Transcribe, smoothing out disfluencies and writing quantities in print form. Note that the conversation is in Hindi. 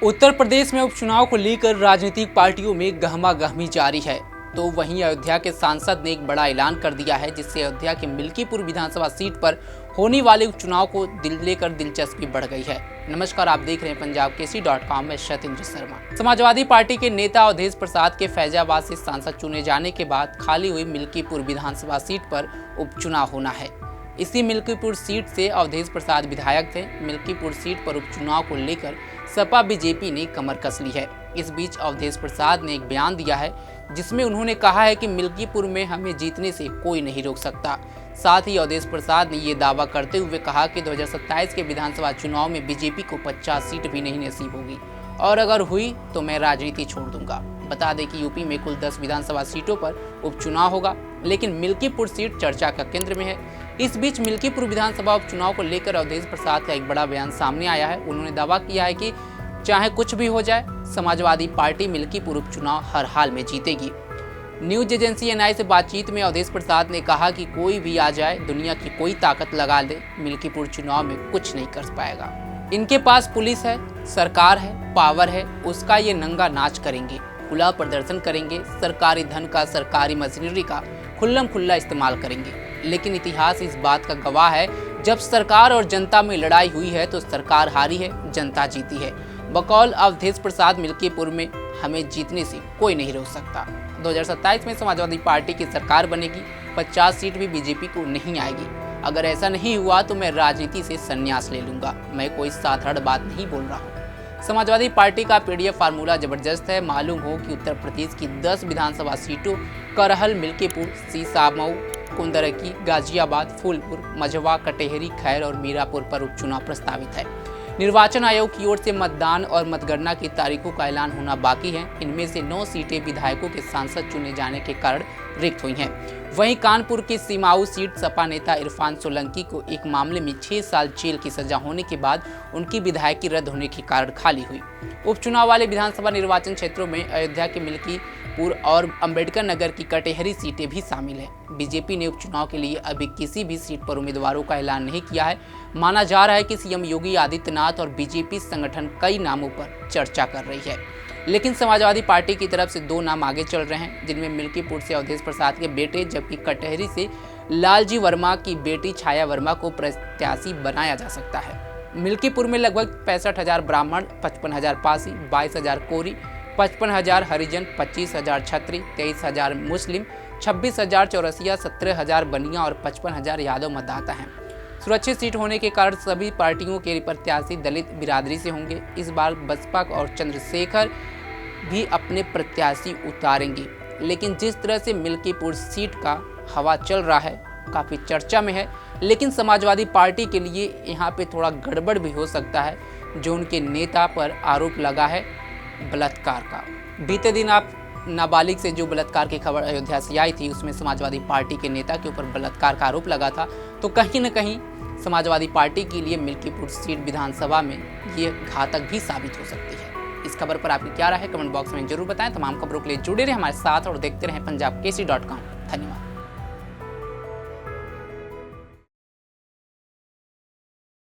उत्तर प्रदेश में उपचुनाव को लेकर राजनीतिक पार्टियों में गहमागहमी जारी है। तो वहीं अयोध्या के सांसद ने एक बड़ा ऐलान कर दिया है, जिससे अयोध्या के मिल्कीपुर विधानसभा सीट पर होने वाले उपचुनाव को लेकर दिलचस्पी बढ़ गई है। नमस्कार, आप देख रहे हैं पंजाबकेसरी.com में सत्येंद्र शर्मा। समाजवादी पार्टी के नेता अवधेश प्रसाद के फैजाबाद से सांसद चुने जाने के बाद खाली हुई मिल्कीपुर विधानसभा सीट पर उपचुनाव होना है। इसी मिल्कीपुर सीट से अवधेश प्रसाद विधायक थे। मिल्कीपुर सीट पर उपचुनाव को लेकर सपा बीजेपी ने कमर कस ली है। इस बीच अवधेश प्रसाद ने एक बयान दिया है, जिसमें उन्होंने कहा है कि मिल्कीपुर में हमें जीतने से कोई नहीं रोक सकता। साथ ही अवधेश प्रसाद ने ये दावा करते हुए कहा कि 2027 के विधानसभा चुनाव में बीजेपी को 50 सीट भी नहीं नसीब होगी और अगर हुई तो मैं राजनीति छोड़ दूंगा। बता दें कि यूपी में कुल 10 विधानसभा सीटों पर उपचुनाव होगा, लेकिन मिल्कीपुर सीट चर्चा का केंद्र में है। इस बीच मिल्कीपुर विधानसभा उपचुनाव को लेकर अवधेश प्रसाद का एक बड़ा बयान सामने आया है। उन्होंने दावा किया है कि चाहे कुछ भी हो जाए, समाजवादी पार्टी मिल्कीपुर उपचुनाव हर हाल में जीतेगी। न्यूज एजेंसी एनआई से बातचीत में अवधेश प्रसाद ने कहा कि कोई भी आ जाए, दुनिया की कोई ताकत लगा दे, मिल्कीपुर चुनाव में कुछ नहीं कर पाएगा। इनके पास पुलिस है, सरकार है, पावर है, उसका ये नंगा नाच करेंगे, खुला प्रदर्शन करेंगे, सरकारी धन का, सरकारी मशीनरी का खुल्लम खुल्ला इस्तेमाल करेंगे। लेकिन इतिहास इस बात का गवाह है, जब सरकार और जनता में लड़ाई हुई है तो सरकार हारी है, जनता जीती है। बकौल अवधेश प्रसाद, मिल्कीपुर में हमें जीतने से कोई नहीं रोक सकता। 2027 में समाजवादी पार्टी की सरकार बनेगी, 50 सीट भी बीजेपी को नहीं आएगी। अगर ऐसा नहीं हुआ तो मैं राजनीति से संन्यास ले लूंगा। मैं कोई साधारण बात नहीं बोल रहा हूँ। समाजवादी पार्टी का पीडीएफ फार्मूला जबरदस्त है। मालूम हो कि उत्तर प्रदेश की 10 विधानसभा सीटों करहल, मिल्कीपुर, सीसामऊ, कुंदरकी, गाजियाबाद, फूलपुर, मझवा, कटेहरी, खैर और मीरापुर पर उपचुनाव प्रस्तावित है। निर्वाचन आयोग की ओर से मतदान और मतगणना की तारीखों का ऐलान होना बाकी है। इनमें से 9 सीटें विधायकों के सांसद चुने जाने के कारण रिक्त हुई हैं। वहीं कानपुर की सीमाऊ सीट सपा नेता इरफान सोलंकी को एक मामले में 6 साल जेल की सजा होने के बाद उनकी विधायकी रद्द होने के कारण खाली हुई। उपचुनाव वाले विधानसभा निर्वाचन क्षेत्रों में अयोध्या के मिल्कीपुर और अंबेडकर नगर की कटेहरी सीटें भी शामिल हैं। बीजेपी ने उपचुनाव के लिए अभी किसी भी सीट पर उम्मीदवारों का ऐलान नहीं किया है। माना जा रहा है कि सीएम योगी आदित्यनाथ और बीजेपी संगठन कई नामों पर चर्चा कर रही है, लेकिन समाजवादी पार्टी की तरफ से 2 नाम आगे चल रहे हैं, जिनमें मिल्कीपुर से अवधेश प्रसाद के बेटे, जबकि कटेहरी से लालजी वर्मा की बेटी छाया वर्मा को प्रत्याशी बनाया जा सकता है। मिल्कीपुर में लगभग 65,000 ब्राह्मण, 55,000 पासी, 22,000 कोरी, 55,000 हरिजन, 25,000 छत्री, 23,000 मुस्लिम, 26,000 चौरसिया, 17,000 बनिया और 55,000 यादव मतदाता हैं। सुरक्षित सीट होने के कारण सभी पार्टियों के प्रत्याशी दलित बिरादरी से होंगे। इस बार बसपा और चंद्रशेखर भी अपने प्रत्याशी उतारेंगे, लेकिन जिस तरह से मिल्कीपुर सीट का हवा चल रहा है, काफ़ी चर्चा में है। लेकिन समाजवादी पार्टी के लिए यहाँ पे थोड़ा गड़बड़ भी हो सकता है, जो उनके नेता पर आरोप लगा है बलात्कार का। बीते दिन आप नाबालिग से जो बलात्कार की खबर अयोध्या से आई थी, उसमें समाजवादी पार्टी के नेता के ऊपर बलात्कार का आरोप लगा था। तो कहीं न कहीं समाजवादी पार्टी के लिए मिल्कीपुर सीट विधानसभा में ये घातक भी साबित हो सकती है। इस खबर पर आपकी क्या राय है, कमेंट बॉक्स में जरूर बताएं। तमाम खबरों के लिए जुड़े रहें हमारे साथ और देखते रहें पंजाबकेसरी.com। धन्यवाद।